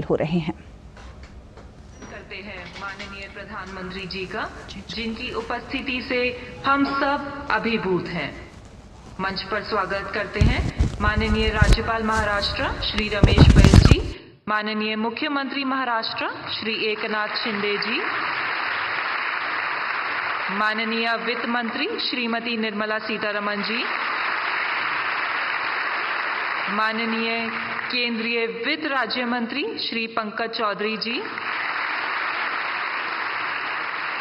शामिल हो रहे हैं। करते हैं माननीय प्रधानमंत्री जी का, जिनकी उपस्थिति से हम सब अभिभूत हैं। मंच पर स्वागत करते हैं माननीय राज्यपाल महाराष्ट्र श्री रमेश बैस जी, माननीय मुख्यमंत्री महाराष्ट्र श्री एकनाथ शिंदे जी, माननीय वित्त मंत्री श्रीमती निर्मला सीतारमण जी, माननीय केंद्रीय वित्त राज्य मंत्री श्री पंकज चौधरी जी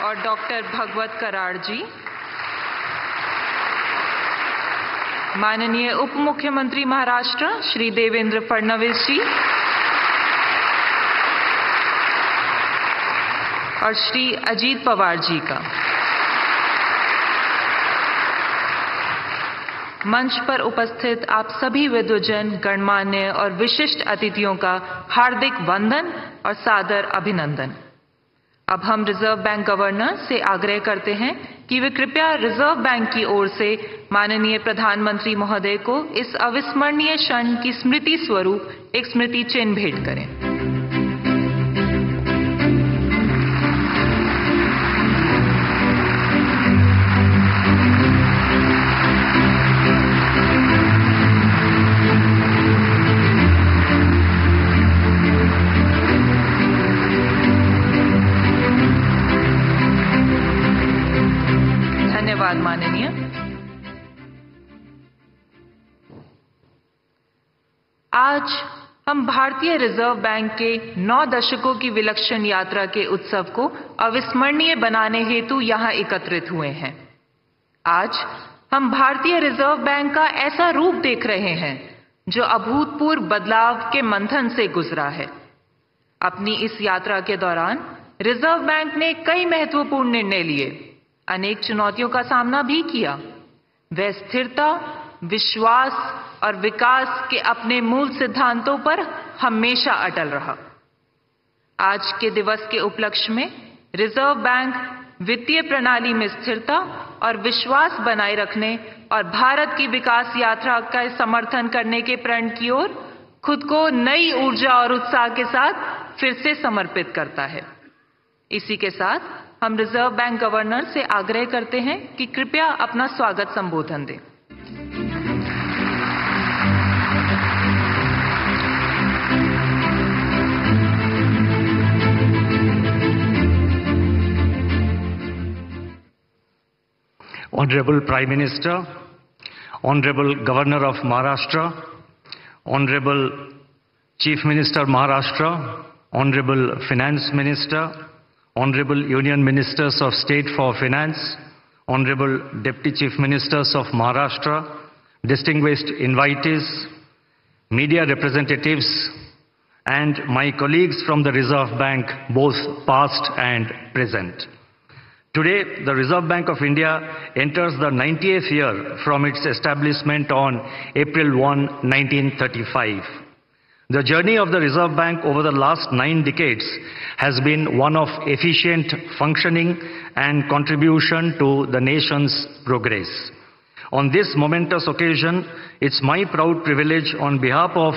और डॉक्टर भगवत कराड़ जी, माननीय उप मुख्यमंत्री महाराष्ट्र श्री देवेंद्र फडणवीस जी और श्री अजीत पवार जी का। मंच पर उपस्थित आप सभी विद्वजन, गणमान्य और विशिष्ट अतिथियों का हार्दिक वंदन और सादर अभिनंदन। अब हम रिजर्व बैंक गवर्नर से आग्रह करते हैं कि वे कृपया रिजर्व बैंक की ओर से माननीय प्रधानमंत्री महोदय को इस अविस्मरणीय क्षण की स्मृति स्वरूप एक स्मृति चिन्ह भेंट करें। धन्यवाद माननीय। आज हम भारतीय रिजर्व बैंक के 9 दशकों की विलक्षण यात्रा के उत्सव को अविस्मरणीय बनाने हेतु यहां एकत्रित हुए हैं। आज हम भारतीय रिजर्व बैंक का ऐसा रूप देख रहे हैं जो अभूतपूर्व बदलाव के मंथन से गुजरा है। अपनी इस यात्रा के दौरान रिजर्व बैंक ने कई महत्वपूर्ण निर्णय लिए, अनेक चुनौतियों का सामना भी किया। वह स्थिरता, विश्वास और विकास के अपने मूल सिद्धांतों पर हमेशा अटल रहा। आज के दिवस के उपलक्ष्य में रिजर्व बैंक वित्तीय प्रणाली में स्थिरता और विश्वास बनाए रखने और भारत की विकास यात्रा का समर्थन करने के प्रण की ओर खुद को नई ऊर्जा और उत्साह के साथ फिर से समर्पित करता है। इसी के साथ हम रिजर्व बैंक गवर्नर से आग्रह करते हैं कि कृपया अपना स्वागत संबोधन दें। Honorable Prime Minister, Honorable Governor of Maharashtra, Honorable Chief Minister Maharashtra, Honorable Finance Minister, Honorable Union Ministers of State for Finance, Honorable Deputy Chief Ministers of Maharashtra, distinguished invitees, media representatives, and my colleagues from the Reserve Bank, both past and present. Today, the Reserve Bank of India enters the 90th year from its establishment on April 1, 1935. The journey of the Reserve Bank over the last 9 decades has been one of efficient functioning and contribution to the nation's progress. On this momentous occasion, it's my proud privilege on behalf of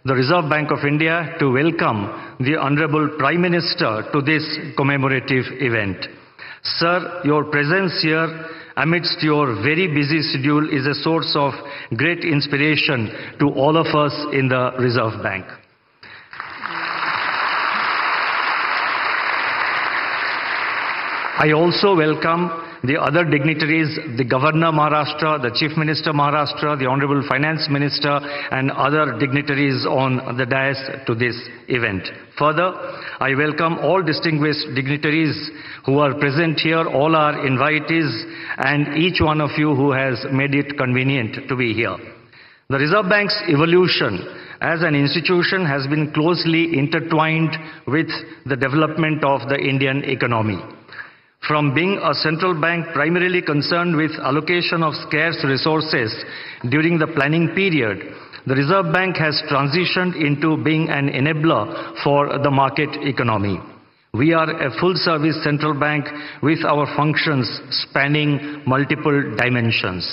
the Reserve Bank of India to welcome the Honorable Prime Minister to this commemorative event. Sir, your presence here amidst your very busy schedule is a source of great inspiration to all of us in the Reserve Bank. I also welcome the other dignitaries, the Governor Maharashtra, the Chief Minister Maharashtra, the Honorable Finance Minister, and other dignitaries on the dais to this event. Further, I welcome all distinguished dignitaries who are present here, all our invitees, and each one of you who has made it convenient to be here. The Reserve Bank's evolution as an institution has been closely intertwined with the development of the Indian economy. From being a central bank primarily concerned with allocation of scarce resources during the planning period, the Reserve Bank has transitioned into being an enabler for the market economy. We are a full-service central bank with our functions spanning multiple dimensions.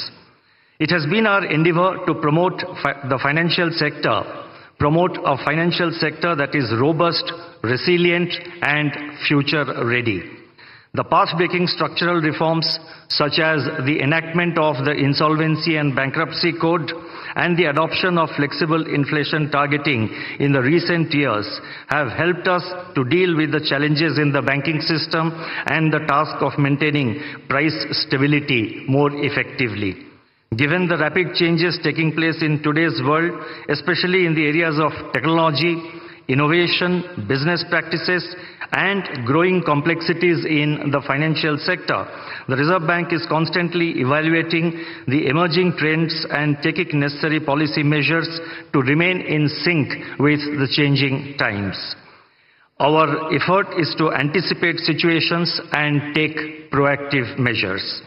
It has been our endeavor to promote the financial sector promote a financial sector that is robust, resilient, and future-ready. The path-breaking structural reforms, such as the enactment of the Insolvency and Bankruptcy Code and the adoption of flexible inflation targeting in the recent years, have helped us to deal with the challenges in the banking system and the task of maintaining price stability more effectively. Given the rapid changes taking place in today's world, especially in the areas of technology, innovation, business practices, and growing complexities in the financial sector, the Reserve Bank is constantly evaluating the emerging trends and taking necessary policy measures to remain in sync with the changing times. Our effort is to anticipate situations and take proactive measures.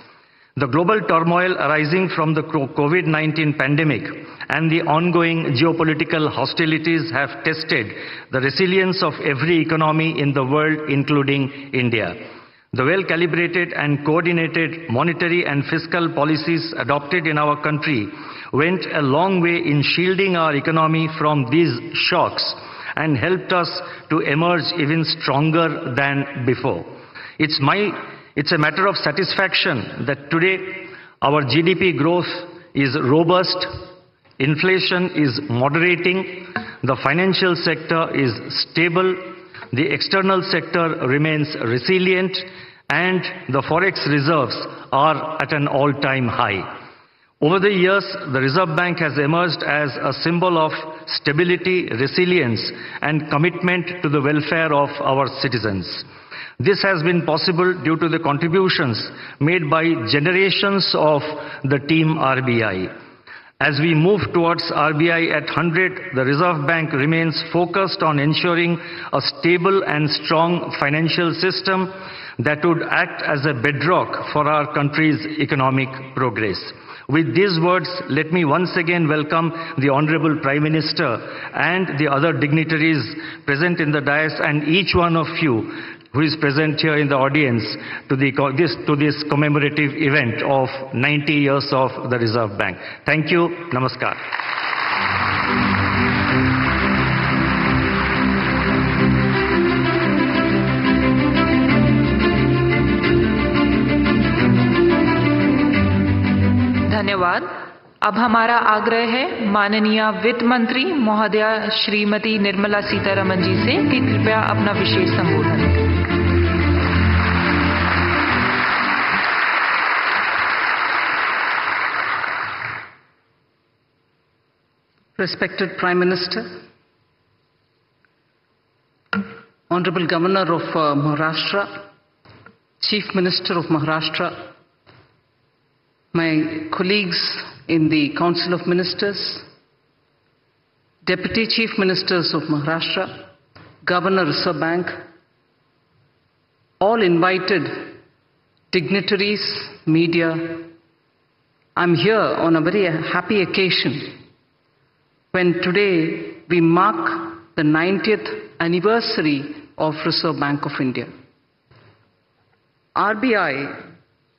The global turmoil arising from the COVID-19 pandemic and the ongoing geopolitical hostilities have tested the resilience of every economy in the world, including India. The well-calibrated and coordinated monetary and fiscal policies adopted in our country went a long way in shielding our economy from these shocks and helped us to emerge even stronger than before. It's a matter of satisfaction that today our GDP growth is robust, inflation is moderating, the financial sector is stable, the external sector remains resilient, and the forex reserves are at an all-time high. Over the years, the Reserve Bank has emerged as a symbol of stability, resilience, and commitment to the welfare of our citizens. This has been possible due to the contributions made by generations of the team RBI. As we move towards RBI at 100, the Reserve Bank remains focused on ensuring a stable and strong financial system that would act as a bedrock for our country's economic progress. With these words, let me once again welcome the Honorable Prime Minister and the other dignitaries present in the dais and each one of you who is present here in the audience to this commemorative event of 90 years of the Reserve Bank. Thank you. Namaskar. धन्यवाद। अब हमारा आग्रह है माननीय वित्त मंत्री महोदया श्रीमती निर्मला सीतारमण जी से कि कृपया अपना विशेष संबोधन दें। Respected Prime Minister, Honorable Governor of Maharashtra, Chief Minister of Maharashtra, my colleagues in the Council of Ministers, Deputy Chief Ministers of Maharashtra, Governor Reserve Bank, all invited dignitaries, media, I'm here on a very happy occasion when today we mark the 90th anniversary of Reserve Bank of India. RBI,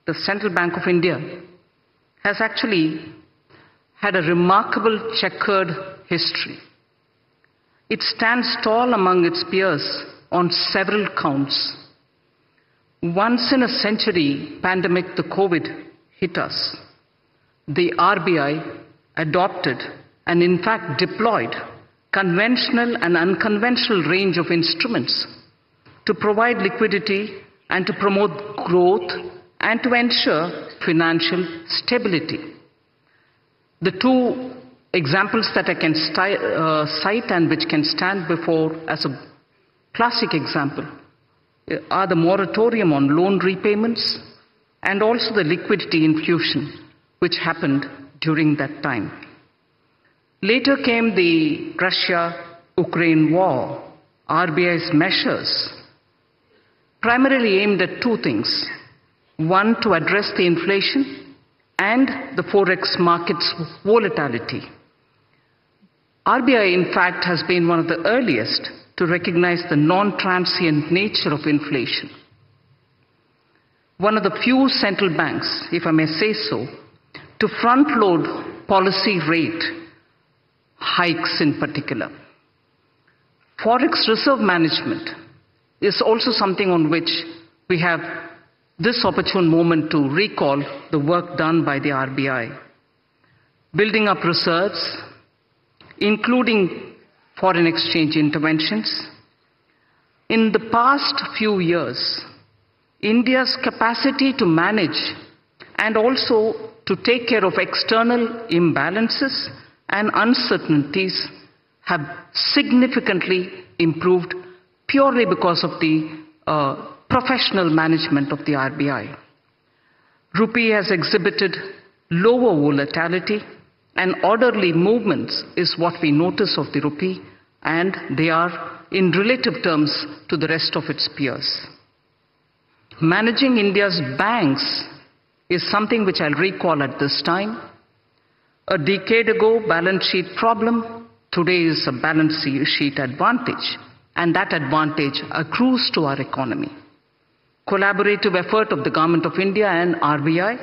the Central Bank of India, has actually had a remarkable checkered history. It stands tall among its peers on several counts. Once in a century pandemic, the COVID, hit us. The RBI adopted and in fact deployed conventional and unconventional range of instruments to provide liquidity and to promote growth and to ensure financial stability. The two examples that I can cite and which can stand before as a classic example are the moratorium on loan repayments and also the liquidity infusion which happened during that time. Later came the Russia-Ukraine war. RBI's measures primarily aimed at two things. One, to address the inflation and the forex market's volatility. RBI, in fact, has been one of the earliest to recognize the non-transient nature of inflation. One of the few central banks, if I may say so, to front-load policy rate hikes in particular. Forex reserve management is also something on which we have this opportune moment to recall the work done by the RBI. Building up reserves, including foreign exchange interventions. In the past few years, India's capacity to manage and also to take care of external imbalances and uncertainties have significantly improved purely because of the professional management of the RBI. Rupee has exhibited lower volatility and orderly movements is what we notice of the rupee, and they are in relative terms to the rest of its peers. Managing India's banks is something which I'll recall at this time. A decade ago, balance sheet problem, today is a balance sheet advantage, and that advantage accrues to our economy. Collaborative effort of the Government of India and RBI,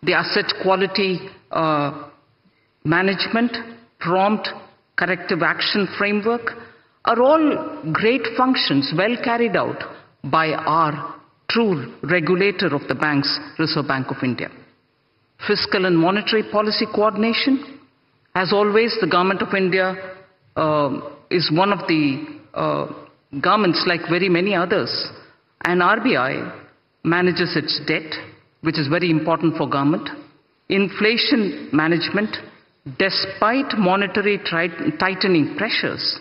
the asset quality management, prompt corrective action framework are all great functions well carried out by our true regulator of the banks, Reserve Bank of India. Fiscal and monetary policy coordination. As always, the Government of India is one of the governments, like very many others, and RBI manages its debt, which is very important for government. Inflation management, despite monetary tightening pressures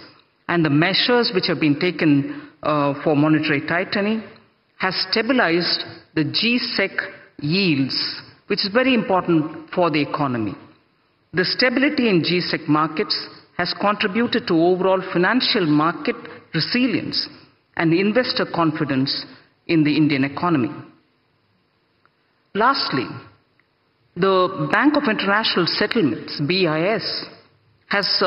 and the measures which have been taken for monetary tightening, has stabilized the G-Sec yields, which is very important for the economy. The stability in G-Sec markets has contributed to overall financial market resilience and investor confidence in the Indian economy. Lastly, the Bank of International Settlements, BIS, has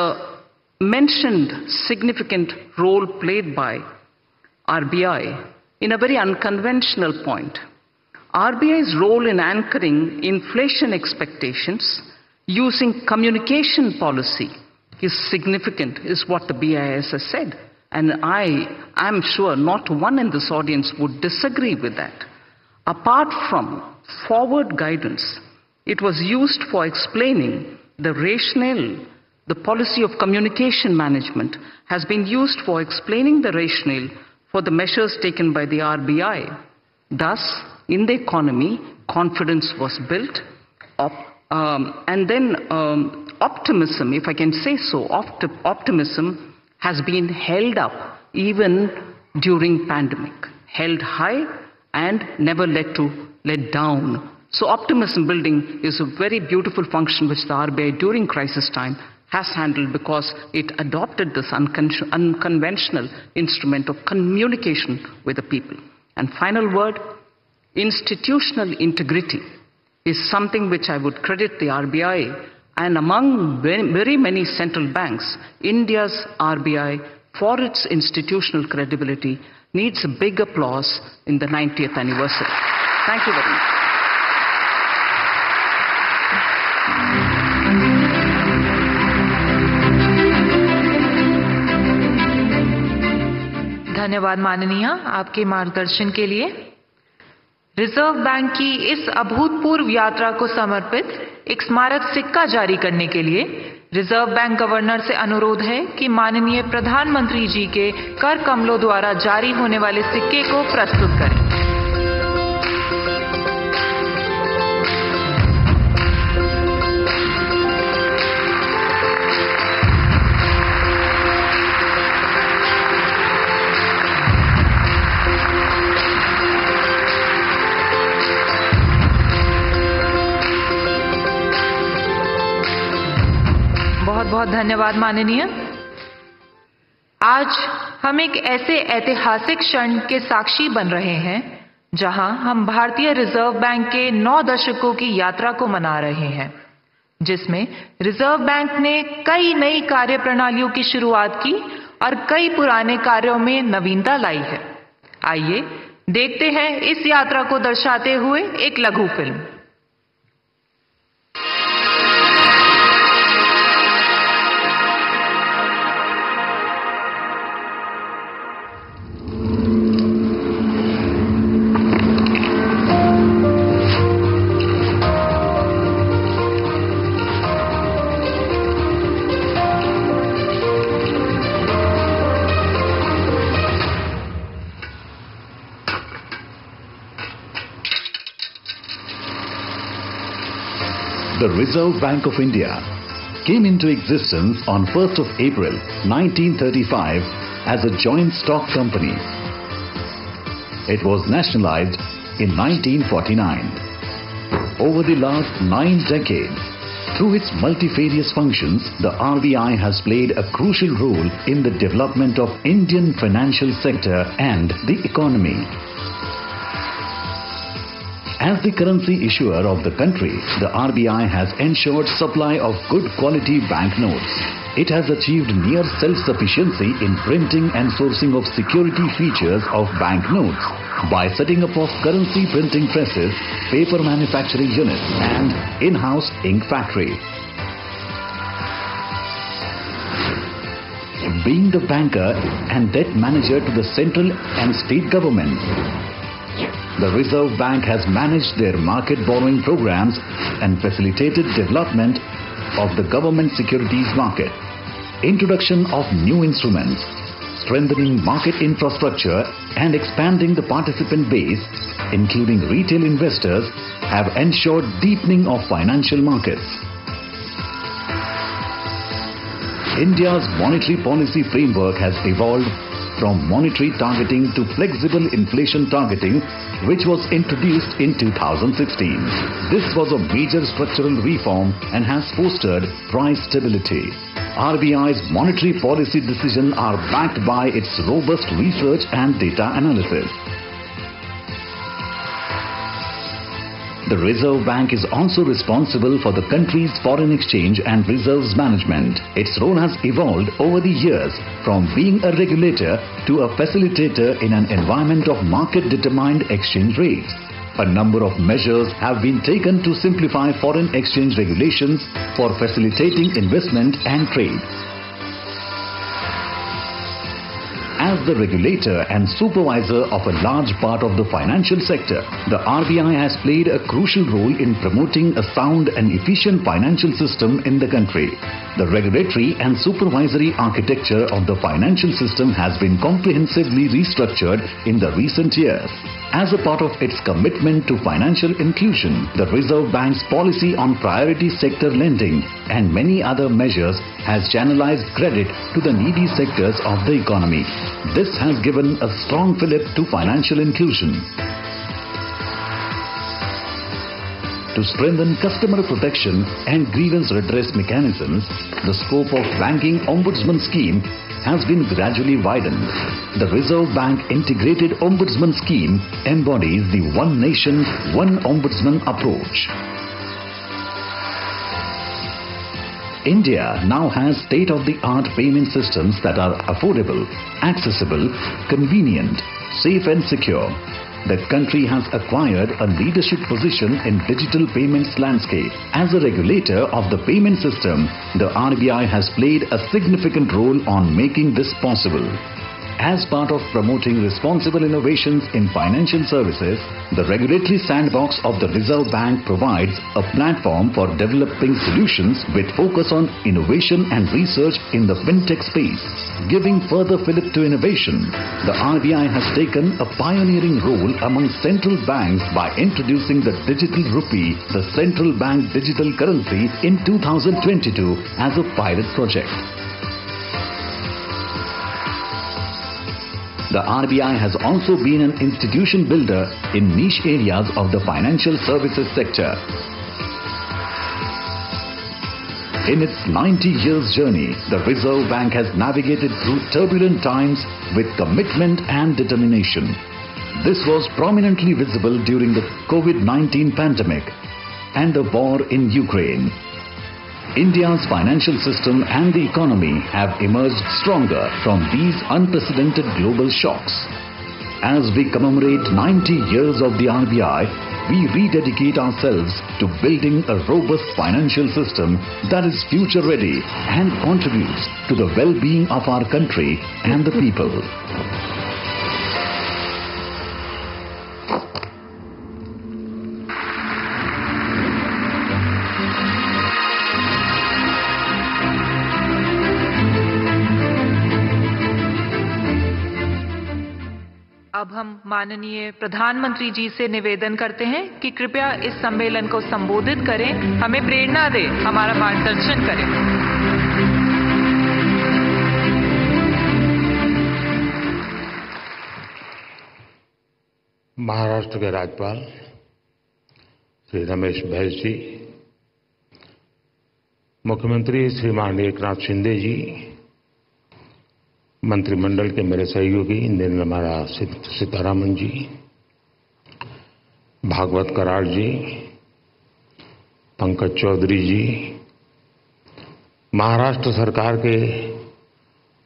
mentioned significant role played by RBI in a very unconventional point. RBI's role in anchoring inflation expectations using communication policy is significant, is what the BIS has said. And I am sure not one in this audience would disagree with that. Apart from forward guidance, it was used for explaining the rationale. The policy of communication management has been used for explaining the rationale for the measures taken by the RBI. Thus, in the economy, confidence was built, and then optimism, if I can say so, optimism has been held up even during pandemic, held high and never let down. So optimism building is a very beautiful function which the RBI during crisis time has handled, because it adopted this unconventional instrument of communication with the people. And final word, institutional integrity is something which I would credit the RBI, and among very many central banks, India's RBI, for its institutional credibility, needs a big applause in the 90th anniversary. Thank you very much. धन्यवाद माननीय, आपके मार्गदर्शन के लिए। Reserve bank की इस अभूतपूर्व यात्रा को समर्पित एक स्मारक सिक्का जारी करने के लिए रिजर्व बैंक गवर्नर से अनुरोध है कि माननीय प्रधानमंत्री जी के कर कमलों द्वारा जारी होने वाले सिक्के को प्रस्तुत करें। बहुत धन्यवाद माननीय। आज हम एक ऐसे ऐतिहासिक क्षण के साक्षी बन रहे हैं जहां हम भारतीय रिजर्व बैंक के 9 दशकों की यात्रा को मना रहे हैं, जिसमें रिजर्व बैंक ने कई नई कार्यप्रणालियों की शुरुआत की और कई पुराने कार्यों में नवीनता लाई है। आइए देखते हैं इस यात्रा को दर्शाते हुए एक लघु film. The Reserve Bank of India came into existence on 1st of April 1935 as a joint stock company. It was nationalized in 1949. Over the last 9 decades, through its multifarious functions, the RBI has played a crucial role in the development of Indian financial sector and the economy. As the currency issuer of the country, the RBI has ensured supply of good quality banknotes. It has achieved near self-sufficiency in printing and sourcing of security features of banknotes by setting up of currency printing presses, paper manufacturing units and in-house ink factory. Being the banker and debt manager to the central and state governments, the Reserve Bank has managed their market borrowing programs and facilitated development of the government securities market, introduction of new instruments, strengthening market infrastructure and expanding the participant base, including retail investors, have ensured deepening of financial markets. India's monetary policy framework has evolved from monetary targeting to flexible inflation targeting, which was introduced in 2016. This was a major structural reform and has fostered price stability. RBI's monetary policy decisions are backed by its robust research and data analysis. The Reserve Bank is also responsible for the country's foreign exchange and reserves management. Its role has evolved over the years from being a regulator to a facilitator in an environment of market-determined exchange rates. A number of measures have been taken to simplify foreign exchange regulations for facilitating investment and trade. As the regulator and supervisor of a large part of the financial sector, the RBI has played a crucial role in promoting a sound and efficient financial system in the country. The regulatory and supervisory architecture of the financial system has been comprehensively restructured in the recent years. As a part of its commitment to financial inclusion, the Reserve Bank's policy on priority sector lending and many other measures has channelized credit to the needy sectors of the economy. This has given a strong fillip to financial inclusion. To strengthen customer protection and grievance redress mechanisms, the scope of Banking Ombudsman Scheme has been gradually widened. The Reserve Bank Integrated Ombudsman Scheme embodies the One Nation, One Ombudsman approach. India now has state-of-the-art payment systems that are affordable, accessible, convenient, safe and secure. The country has acquired a leadership position in digital payments landscape. As a regulator of the payment system, the RBI has played a significant role on making this possible. As part of promoting responsible innovations in financial services, the regulatory sandbox of the Reserve Bank provides a platform for developing solutions with focus on innovation and research in the fintech space. Giving further fillip to innovation, the RBI has taken a pioneering role among central banks by introducing the digital rupee, the central bank digital currency, in 2022 as a pilot project. The RBI has also been an institution builder in niche areas of the financial services sector. In its 90 years journey, the Reserve Bank has navigated through turbulent times with commitment and determination. This was prominently visible during the COVID-19 pandemic and the war in Ukraine. India's financial system and the economy have emerged stronger from these unprecedented global shocks. As we commemorate 90 years of the RBI, we rededicate ourselves to building a robust financial system that is future-ready and contributes to the well-being of our country and the people. अब हम माननीय प्रधानमंत्री जी से निवेदन करते हैं कि कृपया इस सम्मेलन को संबोधित करें, हमें प्रेरणा दें, हमारा मार्गदर्शन करें। महाराष्ट्र के राज्यपाल श्री रमेश बैस जी, मुख्यमंत्री श्रीमान एकनाथ शिंदे जी, मंत्रिमंडल के मेरे सहयोगी निर्मला सीतारामन जी, भागवत कराड़ जी, पंकज चौधरी जी, महाराष्ट्र सरकार के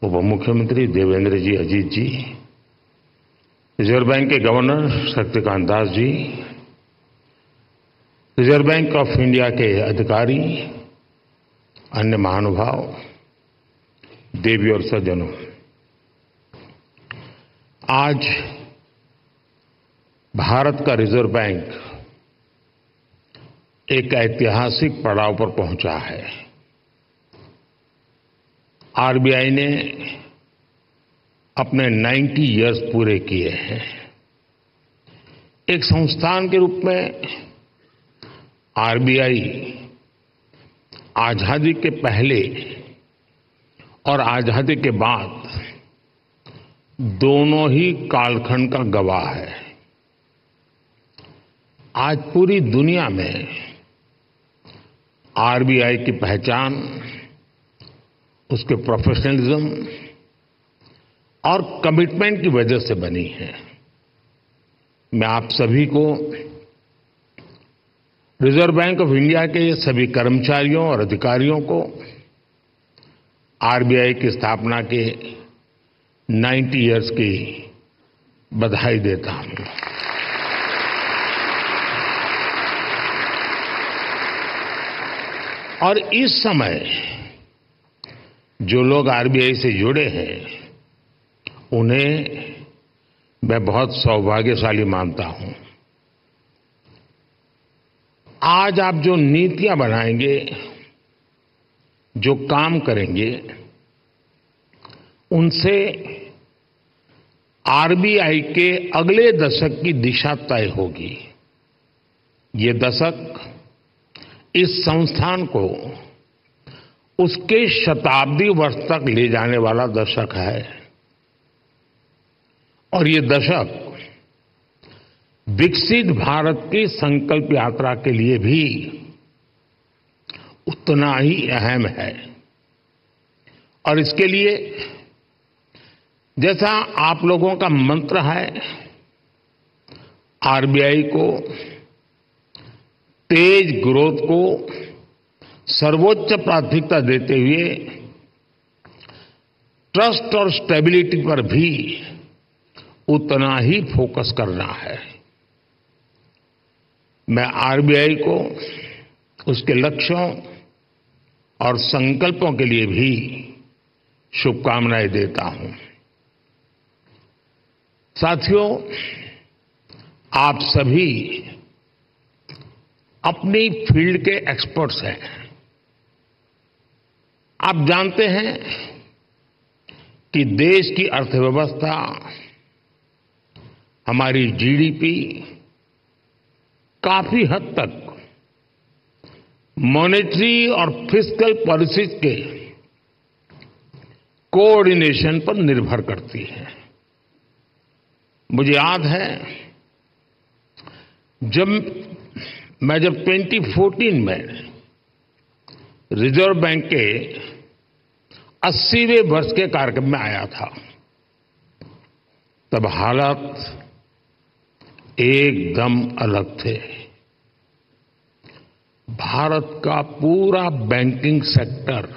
उप मुख्यमंत्री देवेंद्र जी अजीत जी, रिजर्व बैंक के governor Shaktikanta Das ji, Reserve Bank of India के अधिकारी, अन्य महानुभाव, देवी और सज्जनों, आज भारत का रिजर्व बैंक एक ऐतिहासिक पड़ाव पर पहुंचा है। आरबीआई ने अपने 90 इयर्स पूरे किए हैं। एक संस्थान के रूप में आरबीआई आजादी के पहले और आजादी के बाद दोनों ही कालखंड का गवाह है। आज पूरी दुनिया में आरबीआई की पहचान उसके प्रोफेशनलिज्म और कमिटमेंट की वजह से बनी है। मैं आप सभी को रिजर्व बैंक ऑफ इंडिया के सभी कर्मचारियों और अधिकारियों को आरबीआई की स्थापना के 90 इयर्स की बधाई देता हूं। और इस समय जो लोग आरबीआई से जुड़े हैं उन्हें मैं बहुत सौभाग्यशाली मानता हूं। आज आप जो नीतियां बनाएंगे, जो काम करेंगे, उनसे आरबीआई के अगले दशक की दिशा तय होगी। ये दशक इस संस्थान को उसके शताब्दी वर्ष तक ले जाने वाला दशक है और ये दशक विकसित भारत की संकल्प यात्रा के लिए भी उतना ही अहम है। और इसके लिए जैसा आप लोगों का मंत्र है, आरबीआई को तेज ग्रोथ को सर्वोच्च प्राथमिकता देते हुए ट्रस्ट और स्टेबिलिटी पर भी उतना ही फोकस करना है। मैं आरबीआई को उसके लक्ष्यों और संकल्पों के लिए भी शुभकामनाएं देता हूं। साथियों, आप सभी अपनी फील्ड के एक्सपर्ट्स हैं। आप जानते हैं कि देश की अर्थव्यवस्था, हमारी जीडीपी काफी हद तक मॉनेटरी और फिस्कल पॉलिसीज के कोऑर्डिनेशन पर निर्भर करती है। मुझे याद है जब 2014 में रिजर्व बैंक के 80वें वर्ष के कार्यक्रम में आया था, तब हालात एकदम अलग थे। भारत का पूरा बैंकिंग सेक्टर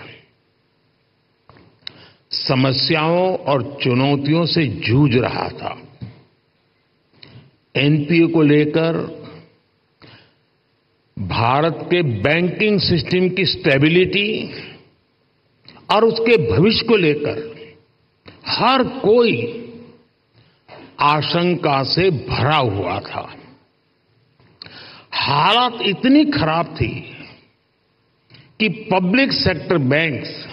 समस्याओं और चुनौतियों से जूझ रहा था। एनपीए को लेकर, भारत के बैंकिंग सिस्टम की स्टेबिलिटी और उसके भविष्य को लेकर हर कोई आशंका से भरा हुआ था। हालात इतनी खराब थी कि पब्लिक सेक्टर बैंक्स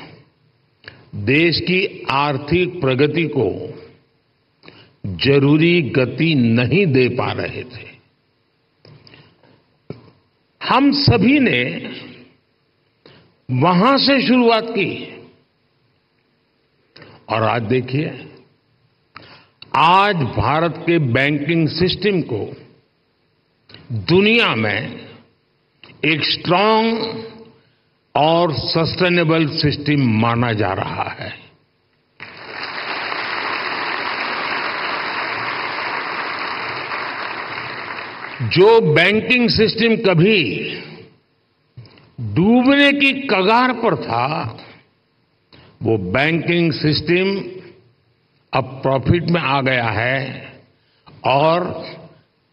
देश की आर्थिक प्रगति को जरूरी गति नहीं दे पा रहे थे। हम सभी ने वहां से शुरुआत की और आज देखिए, आज भारत के बैंकिंग सिस्टम को दुनिया में एक स्ट्रांग और सस्टेनेबल सिस्टम माना जा रहा है। जो बैंकिंग सिस्टम कभी डूबने की कगार पर था, वो बैंकिंग सिस्टम अब प्रॉफिट में आ गया है और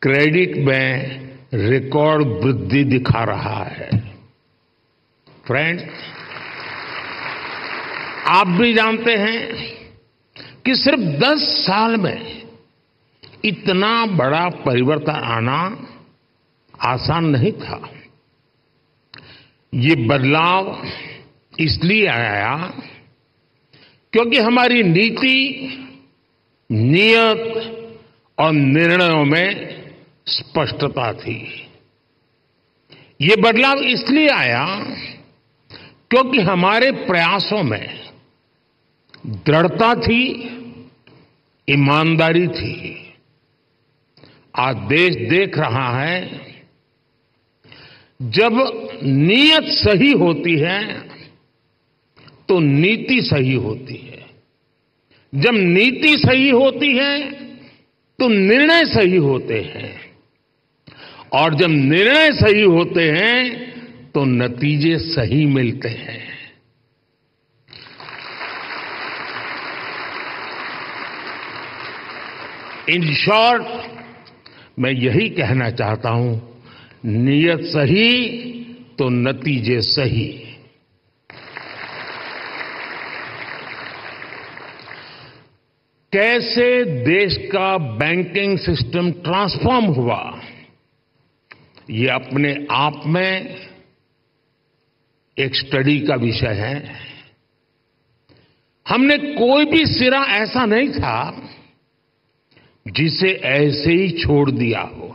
क्रेडिट में रिकॉर्ड वृद्धि दिखा रहा है। फ्रेंड्स, आप भी जानते हैं कि सिर्फ 10 साल में इतना बड़ा परिवर्तन आना आसान नहीं था। ये बदलाव इसलिए आया क्योंकि हमारी नीति, नियत और निर्णयों में स्पष्टता थी। ये बदलाव इसलिए आया क्योंकि हमारे प्रयासों में दृढ़ता थी, ईमानदारी थी। आज देश देख रहा है, जब नीयत सही होती है तो नीति सही होती है, जब नीति सही होती है तो निर्णय सही होते हैं, और जब निर्णय सही होते हैं तो नतीजे सही मिलते हैं। इन शॉर्ट, मैं यही कहना चाहता हूं, नीयत सही तो नतीजे सही। कैसे देश का बैंकिंग सिस्टम ट्रांसफॉर्म हुआ, ये अपने आप में एक स्टडी का विषय है। हमने कोई भी सिरा ऐसा नहीं था जिसे ऐसे ही छोड़ दिया हो।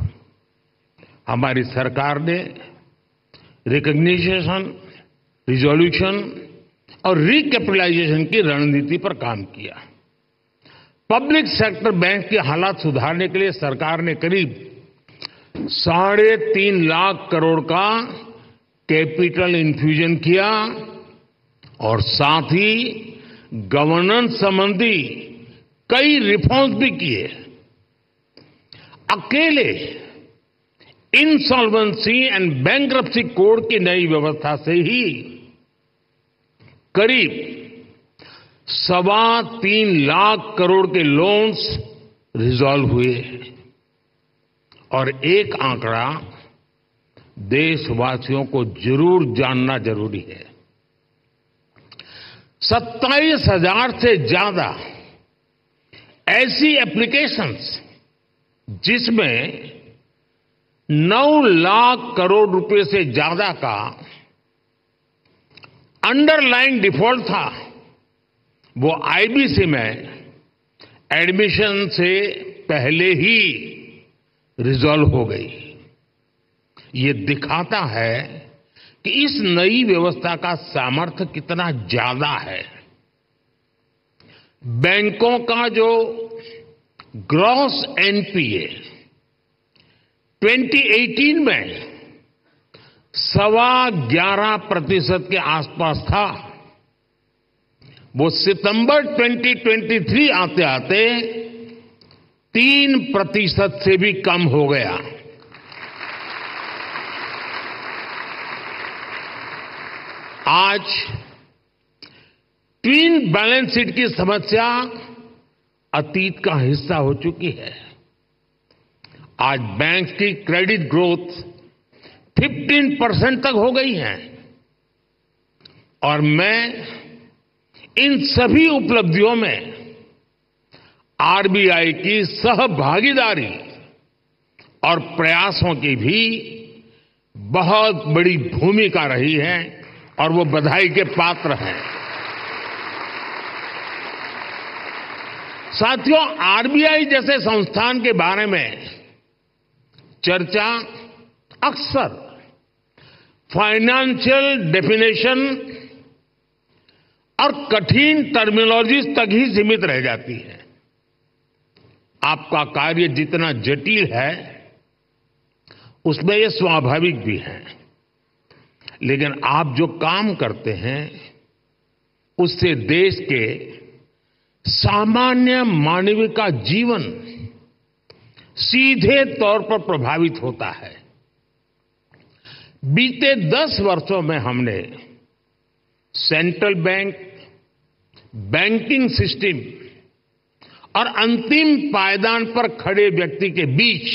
हमारी सरकार ने रिकॉग्निशन, रिजोल्यूशन और रिकैपिटलाइजेशन की रणनीति पर काम किया। पब्लिक सेक्टर बैंक के हालात सुधारने के लिए सरकार ने करीब 3.5 लाख करोड़ का कैपिटल इन्फ्यूजन किया और साथ ही गवर्नेंस संबंधी कई रिफॉर्म्स भी किए। अकेले इंसॉल्वेंसी एंड बैंक्रप्सी कोड की नई व्यवस्था से ही करीब 3.25 लाख करोड़ के लोन्स रिजॉल्व हुए। और एक आंकड़ा देशवासियों को जरूर जानना जरूरी है, 27,000 से ज्यादा ऐसी एप्लीकेशंस जिसमें 9 लाख करोड़ रुपए से ज्यादा का अंडरलाइन डिफॉल्ट था, वो आईबीसी में एडमिशन से पहले ही रिजॉल्व हो गई। ये दिखाता है कि इस नई व्यवस्था का सामर्थ्य कितना ज्यादा है। बैंकों का जो ग्रॉस एनपीए 2018 में 11.25% के आसपास था, वो सितंबर 2023 आते आते 3% से भी कम हो गया। आज ट्विन बैलेंस शीट की समस्या अतीत का हिस्सा हो चुकी है। आज बैंक की क्रेडिट ग्रोथ 15% तक हो गई है और मैं इन सभी उपलब्धियों में आरबीआई की सहभागीदारी और प्रयासों की भी बहुत बड़ी भूमिका रही है और वो बधाई के पात्र हैं। साथियों, आरबीआई जैसे संस्थान के बारे में चर्चा अक्सर फाइनेंशियल डेफिनेशन और कठिन टर्मिनोलॉजी तक ही सीमित रह जाती है। आपका कार्य जितना जटिल है, उसमें यह स्वाभाविक भी है, लेकिन आप जो काम करते हैं उससे देश के सामान्य मानव का जीवन सीधे तौर पर प्रभावित होता है। बीते 10 वर्षों में हमने सेंट्रल बैंक, बैंकिंग सिस्टम और अंतिम पायदान पर खड़े व्यक्ति के बीच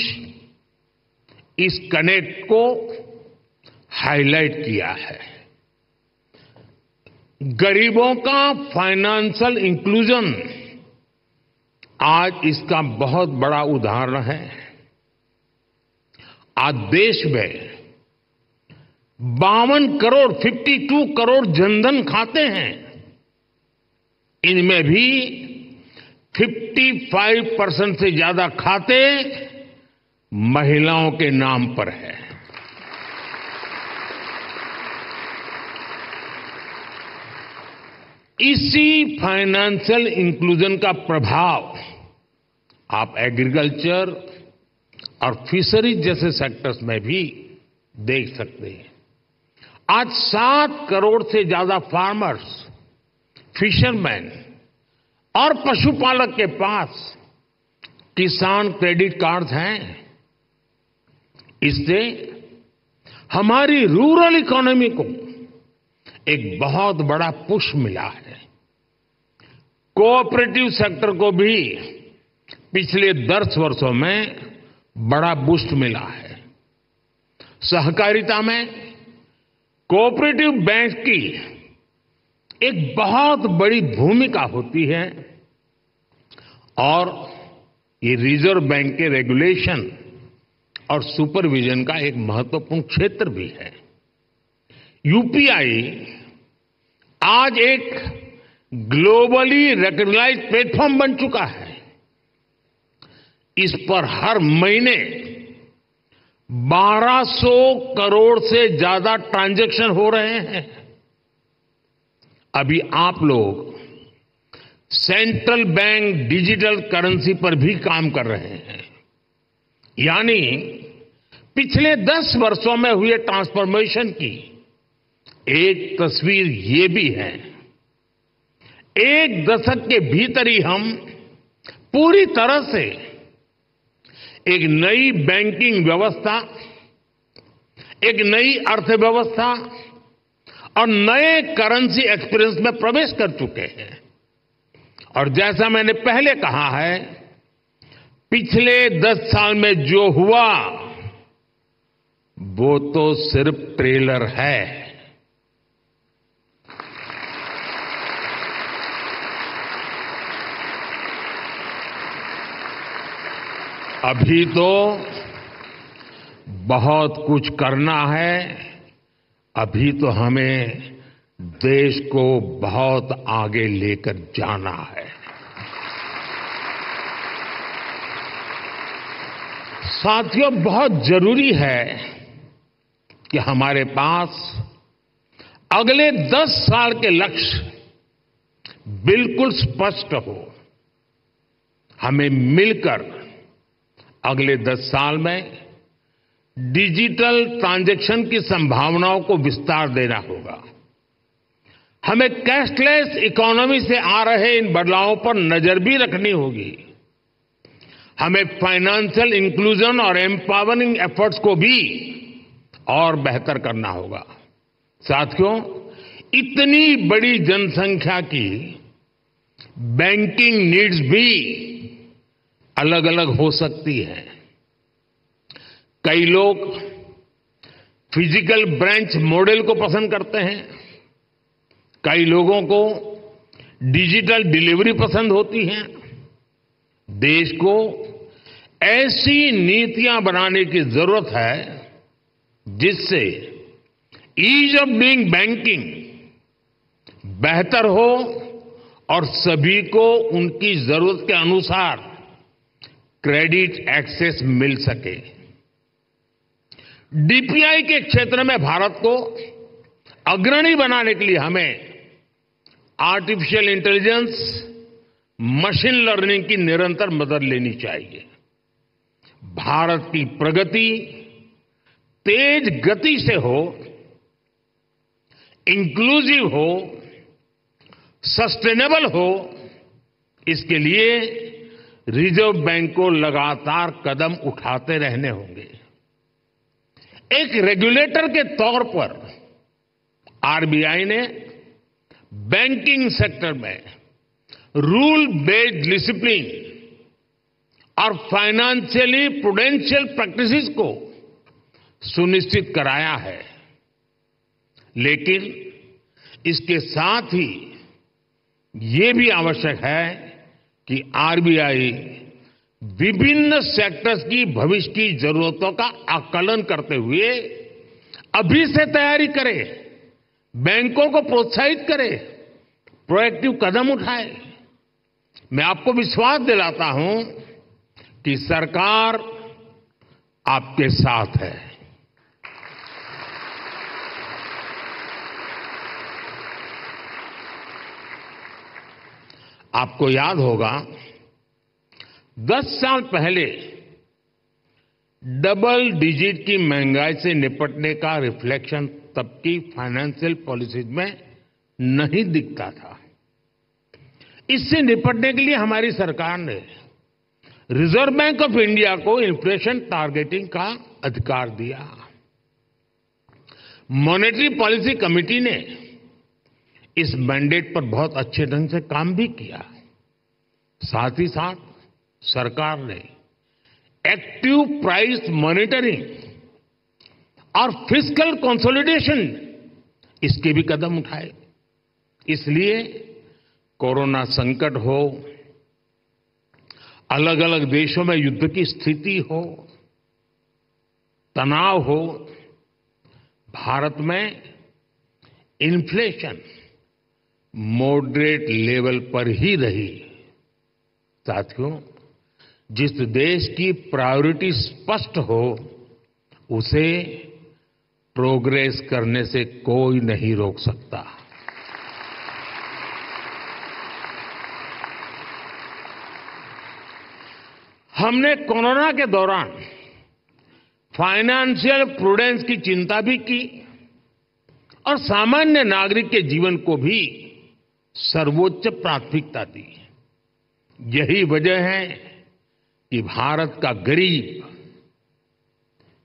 इस कनेक्ट को हाईलाइट किया है। गरीबों का फाइनेंशियल इंक्लूजन आज इसका बहुत बड़ा उदाहरण है। आज देश में 52 करोड़ जनधन खाते हैं। इनमें भी 55% से ज्यादा खाते महिलाओं के नाम पर है। इसी फाइनेंशियल इंक्लूजन का प्रभाव आप एग्रीकल्चर और फिशरीज जैसे सेक्टर्स में भी देख सकते हैं। आज 7 करोड़ से ज्यादा फार्मर्स, फिशरमैन और पशुपालक के पास किसान क्रेडिट कार्ड्स हैं। इससे हमारी रूरल इकोनॉमी को एक बहुत बड़ा पुश मिला है। कोऑपरेटिव सेक्टर को भी पिछले 10 वर्षों में बड़ा बूस्ट मिला है। सहकारिता में कोऑपरेटिव बैंक की एक बहुत बड़ी भूमिका होती है और ये रिजर्व बैंक के रेगुलेशन और सुपरविजन का एक महत्वपूर्ण क्षेत्र भी है। यूपीआई आज एक ग्लोबली रिकॉग्नाइज्ड प्लेटफॉर्म बन चुका है। इस पर हर महीने 1200 करोड़ से ज्यादा ट्रांजैक्शन हो रहे हैं। अभी आप लोग सेंट्रल बैंक डिजिटल करेंसी पर भी काम कर रहे हैं। यानी पिछले 10 वर्षों में हुए ट्रांसफॉर्मेशन की एक तस्वीर ये भी है। एक दशक के भीतर ही हम पूरी तरह से एक नई बैंकिंग व्यवस्था, एक नई अर्थव्यवस्था और नए करेंसी एक्सपीरियंस में प्रवेश कर चुके हैं। और जैसा मैंने पहले कहा है, पिछले 10 साल में जो हुआ वो तो सिर्फ ट्रेलर है। अभी तो बहुत कुछ करना है। अभी तो हमें देश को बहुत आगे लेकर जाना है। साथियों, बहुत जरूरी है कि हमारे पास अगले 10 साल के लक्ष्य बिल्कुल स्पष्ट हो। हमें मिलकर अगले 10 साल में डिजिटल ट्रांजैक्शन की संभावनाओं को विस्तार देना होगा। हमें कैशलेस इकोनॉमी से आ रहे इन बदलावों पर नजर भी रखनी होगी। हमें फाइनेंशियल इंक्लूजन और एम्पावरिंग एफर्ट्स को भी और बेहतर करना होगा। साथियों, इतनी बड़ी जनसंख्या की बैंकिंग नीड्स भी अलग अलग हो सकती है। कई लोग फिजिकल ब्रांच मॉडल को पसंद करते हैं, कई लोगों को डिजिटल डिलीवरी पसंद होती है। देश को ऐसी नीतियां बनाने की जरूरत है जिससे ईज ऑफ डूइंग बैंकिंग बेहतर हो और सभी को उनकी जरूरत के अनुसार क्रेडिट एक्सेस मिल सके। डीपीआई के क्षेत्र में भारत को अग्रणी बनाने के लिए हमें आर्टिफिशियल इंटेलिजेंस, मशीन लर्निंग की निरंतर मदद लेनी चाहिए। भारत की प्रगति तेज गति से हो, इंक्लूसिव हो, सस्टेनेबल हो, इसके लिए रिजर्व बैंक को लगातार कदम उठाते रहने होंगे। एक रेगुलेटर के तौर पर आरबीआई ने बैंकिंग सेक्टर में रूल बेस्ड डिसिप्लिन और फाइनेंशियली प्रूडेंशियल प्रैक्टिसेस को सुनिश्चित कराया है, लेकिन इसके साथ ही ये भी आवश्यक है कि आरबीआई विभिन्न सेक्टर्स की भविष्य की जरूरतों का आकलन करते हुए अभी से तैयारी करे, बैंकों को प्रोत्साहित करे, प्रोएक्टिव कदम उठाए। मैं आपको विश्वास दिलाता हूं कि सरकार आपके साथ है। आपको याद होगा 10 साल पहले डबल डिजिट की महंगाई से निपटने का रिफ्लेक्शन तब की फाइनेंशियल पॉलिसीज में नहीं दिखता था। इससे निपटने के लिए हमारी सरकार ने रिजर्व बैंक ऑफ इंडिया को इन्फ्लेशन टारगेटिंग का अधिकार दिया। मॉनेटरी पॉलिसी कमेटी ने इस मैंडेट पर बहुत अच्छे ढंग से काम भी किया। साथ ही साथ सरकार ने एक्टिव प्राइस मॉनिटरिंग और फिस्कल कंसोलिडेशन इसके भी कदम उठाए। इसलिए कोरोना संकट हो, अलग अलग देशों में युद्ध की स्थिति हो, तनाव हो, भारत में इन्फ्लेशन मॉडरेट लेवल पर ही रही। साथियों, जिस देश की प्रायोरिटी स्पष्ट हो उसे प्रोग्रेस करने से कोई नहीं रोक सकता। हमने कोरोना के दौरान फाइनेंशियल प्रूडेंस की चिंता भी की और सामान्य नागरिक के जीवन को भी सर्वोच्च प्राथमिकता दी। यही वजह है कि भारत का गरीब,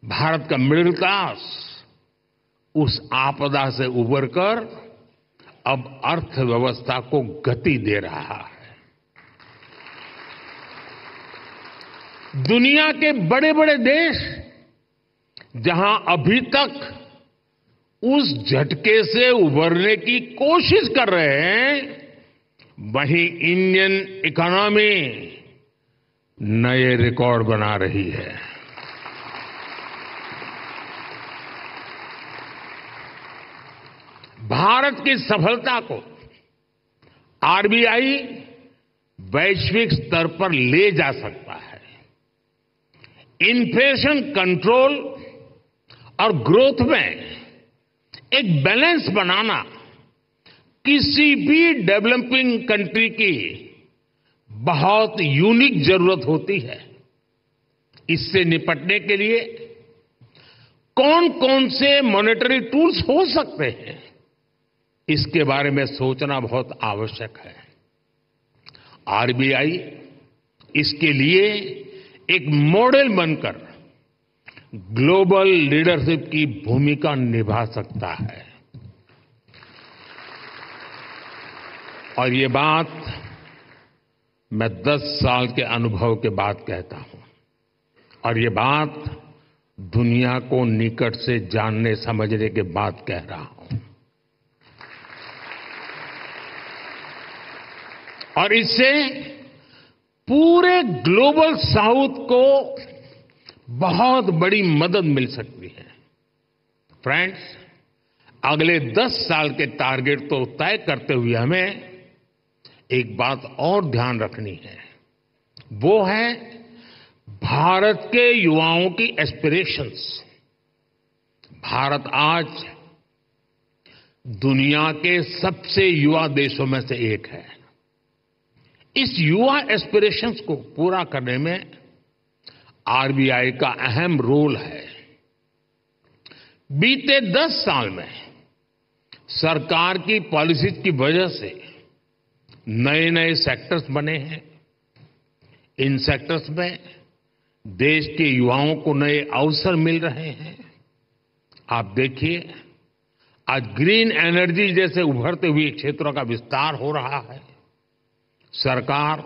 भारत का मिडिल क्लास उस आपदा से उबरकर अब अर्थव्यवस्था को गति दे रहा है। दुनिया के बड़े बड़े देश जहां अभी तक उस झटके से उबरने की कोशिश कर रहे हैं, वहीं इंडियन इकोनॉमी नए रिकॉर्ड बना रही है। भारत की सफलता को आरबीआई वैश्विक स्तर पर ले जा सकता है। इन्फ्लेशन कंट्रोल और ग्रोथ में एक बैलेंस बनाना किसी भी डेवलपिंग कंट्री की बहुत यूनिक जरूरत होती है। इससे निपटने के लिए कौन कौन से मॉनेटरी टूल्स हो सकते हैं, इसके बारे में सोचना बहुत आवश्यक है। आरबीआई इसके लिए एक मॉडल बनकर ग्लोबल लीडरशिप की भूमिका निभा सकता है। और ये बात मैं 10 साल के अनुभव के बाद कहता हूं, और ये बात दुनिया को निकट से जानने समझने के बाद कह रहा हूं। और इससे पूरे ग्लोबल साउथ को बहुत बड़ी मदद मिल सकती है। फ्रेंड्स, अगले 10 साल के टारगेट तो तय करते हुए हमें एक बात और ध्यान रखनी है, वो है भारत के युवाओं की एस्पिरेशंस। भारत आज दुनिया के सबसे युवा देशों में से एक है। इस युवा एस्पिरेशंस को पूरा करने में आरबीआई का अहम रोल है। बीते 10 साल में सरकार की पॉलिसीज की वजह से नए नए सेक्टर्स बने हैं। इन सेक्टर्स में देश के युवाओं को नए अवसर मिल रहे हैं। आप देखिए, आज ग्रीन एनर्जी जैसे उभरते हुए क्षेत्रों का विस्तार हो रहा है। सरकार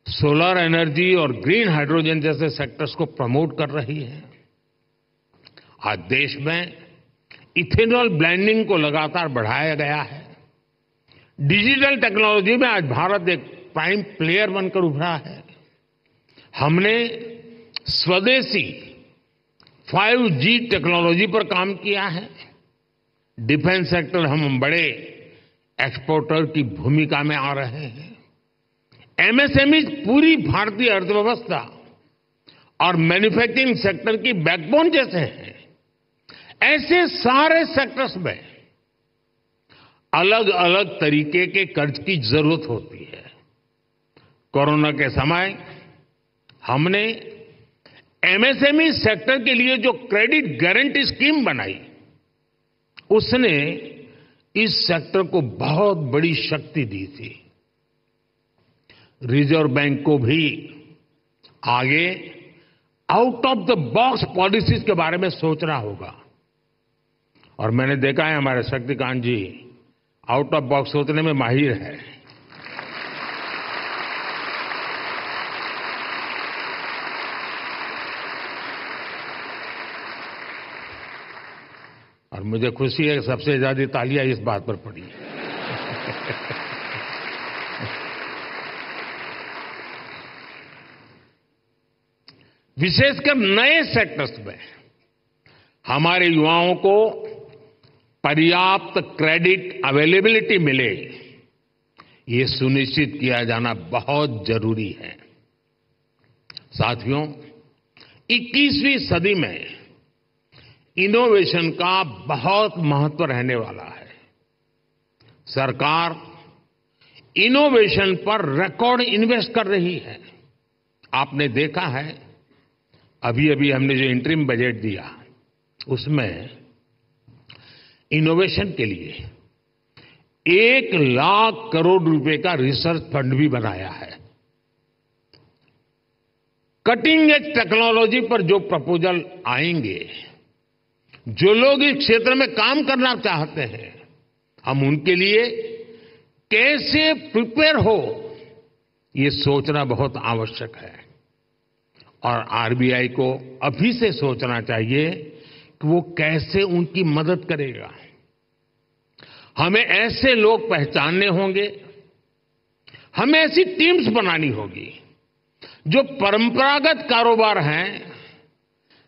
सोलर एनर्जी और ग्रीन हाइड्रोजन जैसे सेक्टर्स को प्रमोट कर रही है। आज देश में इथेनॉल ब्लेंडिंग को लगातार बढ़ाया गया है। डिजिटल टेक्नोलॉजी में आज भारत एक प्राइम प्लेयर बनकर उभरा है। हमने स्वदेशी 5G टेक्नोलॉजी पर काम किया है। डिफेंस सेक्टर हम बड़े एक्सपोर्टर की भूमिका में आ रहे हैं। एमएसएमई पूरी भारतीय अर्थव्यवस्था और मैन्युफैक्चरिंग सेक्टर की बैकबोन जैसे हैं। ऐसे सारे सेक्टर्स में अलग अलग तरीके के कर्ज की जरूरत होती है। कोरोना के समय हमने एमएसएमई सेक्टर के लिए जो क्रेडिट गारंटी स्कीम बनाई, उसने इस सेक्टर को बहुत बड़ी शक्ति दी थी। रिजर्व बैंक को भी आगे out of the box policies के बारे में सोचना होगा। और मैंने देखा है हमारे शक्तिकांत जी आउट ऑफ बॉक्स सोचने में माहिर है। और मुझे खुशी है कि सबसे ज्यादा तालियां इस बात पर पड़ी। विशेषकर नए सेक्टर्स में हमारे युवाओं को पर्याप्त क्रेडिट अवेलेबिलिटी मिले, ये सुनिश्चित किया जाना बहुत जरूरी है। साथियों, 21वीं सदी में इनोवेशन का बहुत महत्व रहने वाला है। सरकार इनोवेशन पर रिकॉर्ड इन्वेस्ट कर रही है। आपने देखा है, अभी अभी हमने जो इंटरिम बजट दिया, उसमें इनोवेशन के लिए 1 लाख करोड़ रुपए का रिसर्च फंड भी बनाया है। कटिंग एज टेक्नोलॉजी पर जो प्रपोजल आएंगे, जो लोग इस क्षेत्र में काम करना चाहते हैं, हम उनके लिए कैसे प्रिपेयर हो, ये सोचना बहुत आवश्यक है। और आरबीआई को अभी से सोचना चाहिए कि वो कैसे उनकी मदद करेगा। हमें ऐसे लोग पहचानने होंगे, हमें ऐसी टीम्स बनानी होगी जो परंपरागत कारोबार हैं,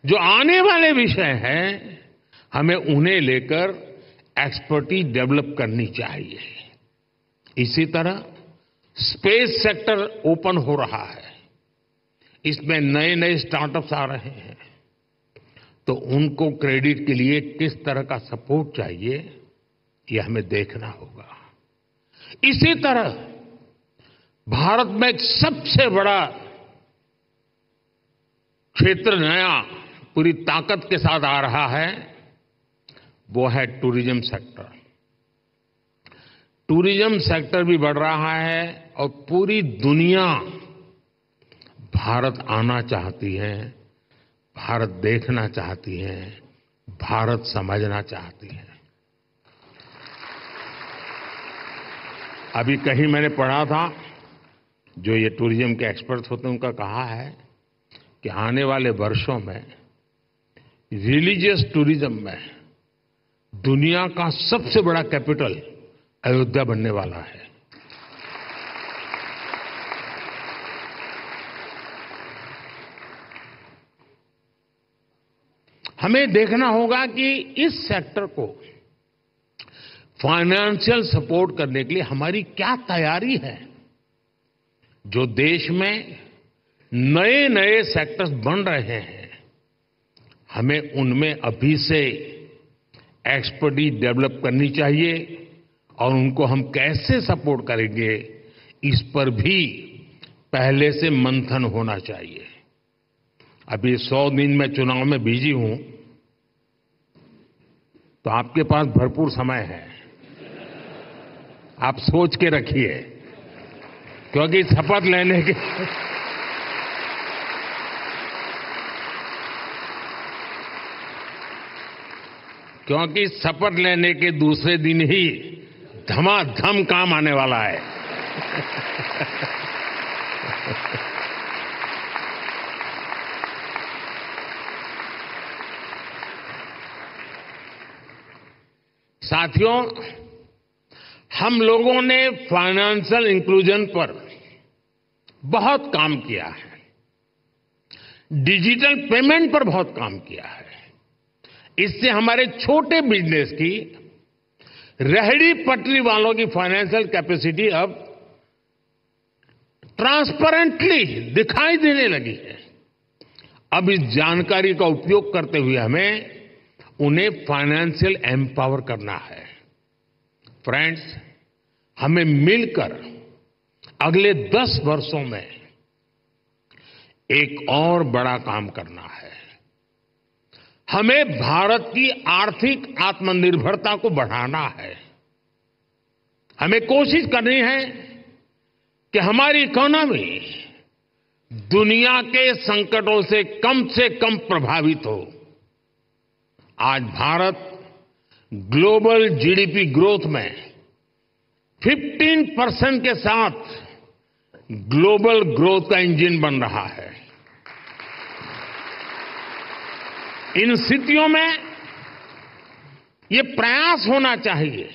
जो आने वाले विषय हैं, हमें उन्हें लेकर एक्सपर्टीज डेवलप करनी चाहिए। इसी तरह स्पेस सेक्टर ओपन हो रहा है। इसमें नए नए स्टार्टअप्स आ रहे हैं, तो उनको क्रेडिट के लिए किस तरह का सपोर्ट चाहिए, ये हमें देखना होगा। इसी तरह भारत में एक सबसे बड़ा क्षेत्र नया पूरी ताकत के साथ आ रहा है, वो है टूरिज्म सेक्टर। टूरिज्म सेक्टर भी बढ़ रहा है और पूरी दुनिया भारत आना चाहती है, भारत देखना चाहती है, भारत समझना चाहती है। अभी कहीं मैंने पढ़ा था, जो ये टूरिज्म के एक्सपर्ट होते हैं, उनका कहा है कि आने वाले वर्षों में रिलीजियस टूरिज्म में दुनिया का सबसे बड़ा कैपिटल अयोध्या बनने वाला है। हमें देखना होगा कि इस सेक्टर को फाइनेंशियल सपोर्ट करने के लिए हमारी क्या तैयारी है। जो देश में नए नए सेक्टर्स बन रहे हैं, हमें उनमें अभी से एक्सपर्टीज डेवलप करनी चाहिए और उनको हम कैसे सपोर्ट करेंगे, इस पर भी पहले से मंथन होना चाहिए। अभी 100 दिन मैं चुनाव में बिजी हूं, तो आपके पास भरपूर समय है। आप सोच के रखिए, क्योंकि शपथ लेने के क्योंकि शपथ लेने के दूसरे दिन ही धमाधम काम आने वाला है। साथियों, हम लोगों ने फाइनेंशियल इंक्लूजन पर बहुत काम किया है, डिजिटल पेमेंट पर बहुत काम किया है। इससे हमारे छोटे बिजनेस की, रेहड़ी पटरी वालों की फाइनेंशियल कैपेसिटी अब ट्रांसपेरेंटली दिखाई देने लगी है। अब इस जानकारी का उपयोग करते हुए हमें उन्हें फाइनेंशियल एम्पावर करना है। फ्रेंड्स, हमें मिलकर अगले 10 वर्षों में एक और बड़ा काम करना है। हमें भारत की आर्थिक आत्मनिर्भरता को बढ़ाना है। हमें कोशिश करनी है कि हमारी इकोनॉमी दुनिया के संकटों से कम प्रभावित हो। आज भारत ग्लोबल जीडीपी ग्रोथ में 15% के साथ ग्लोबल ग्रोथ का इंजन बन रहा है। इन स्थितियों में ये प्रयास होना चाहिए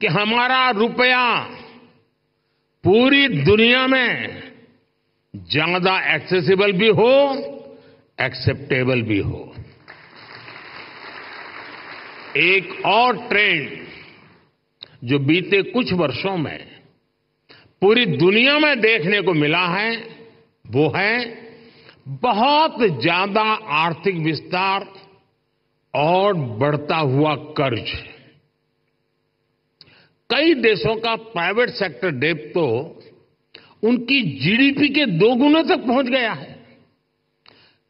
कि हमारा रुपया पूरी दुनिया में ज्यादा एक्सेसिबल भी हो, एक्सेप्टेबल भी हो। एक और ट्रेंड जो बीते कुछ वर्षों में पूरी दुनिया में देखने को मिला है, वो है बहुत ज्यादा आर्थिक विस्तार और बढ़ता हुआ कर्ज। कई देशों का प्राइवेट सेक्टर डेट तो उनकी जीडीपी के 2 गुने तक पहुंच गया है।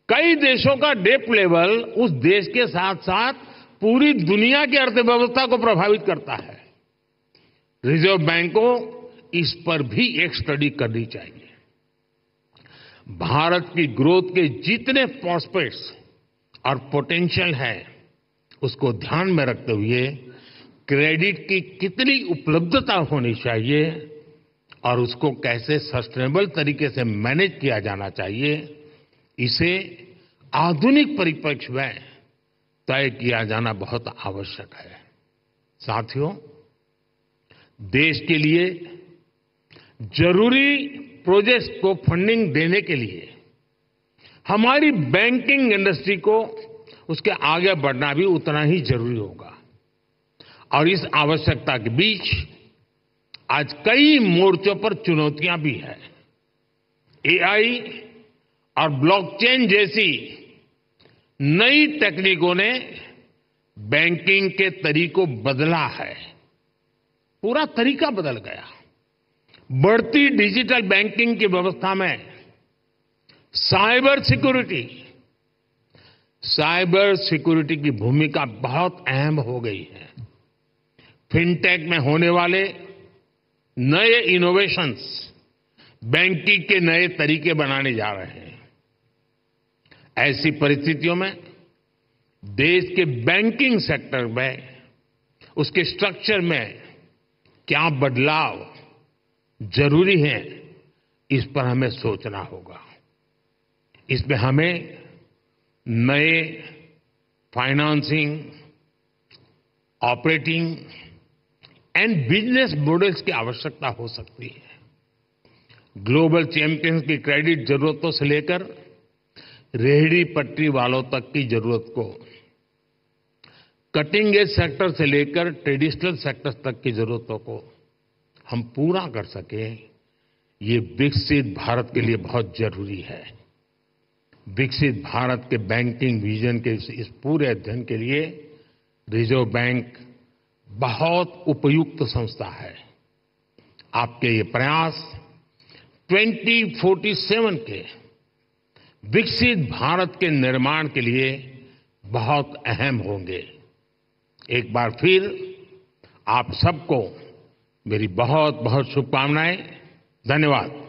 कई देशों का डेट लेवल उस देश के साथ साथ पूरी दुनिया की अर्थव्यवस्था को प्रभावित करता है। रिजर्व बैंक को इस पर भी एक स्टडी करनी चाहिए। भारत की ग्रोथ के जितने प्रॉस्पेक्ट्स और पोटेंशियल है, उसको ध्यान में रखते हुए क्रेडिट की कितनी उपलब्धता होनी चाहिए और उसको कैसे सस्टेनेबल तरीके से मैनेज किया जाना चाहिए, इसे आधुनिक परिप्रेक्ष्य में तय किया जाना बहुत आवश्यक है। साथियों, देश के लिए जरूरी प्रोजेक्ट्स को फंडिंग देने के लिए हमारी बैंकिंग इंडस्ट्री को उसके आगे बढ़ना भी उतना ही जरूरी होगा। और इस आवश्यकता के बीच आज कई मोर्चों पर चुनौतियां भी हैं। एआई और ब्लॉकचेन जैसी नई तकनीकों ने बैंकिंग के तरीकों बदला है, पूरा तरीका बदल गया। बढ़ती डिजिटल बैंकिंग की व्यवस्था में साइबर सिक्योरिटी की भूमिका बहुत अहम हो गई है। फिनटेक में होने वाले नए इनोवेशंस बैंकिंग के नए तरीके बनाने जा रहे हैं। ऐसी परिस्थितियों में देश के बैंकिंग सेक्टर में, उसके स्ट्रक्चर में क्या बदलाव जरूरी है, इस पर हमें सोचना होगा। इसमें हमें नए financing, operating and business models की आवश्यकता हो सकती है। ग्लोबल चैंपियंस की क्रेडिट जरूरतों से लेकर रेहड़ी पटरी वालों तक की जरूरत को कटिंग एज सेक्टर से लेकर ट्रेडिशनल सेक्टर तक की जरूरतों को हम पूरा कर सकें, ये विकसित भारत के लिए बहुत जरूरी है। विकसित भारत के बैंकिंग विजन के इस पूरे अध्ययन के लिए रिजर्व बैंक बहुत उपयुक्त संस्था है। आपके ये प्रयास 2047 के विकसित भारत के निर्माण के लिए बहुत अहम होंगे। एक बार फिर आप सबको मेरी बहुत बहुत शुभकामनाएं। धन्यवाद।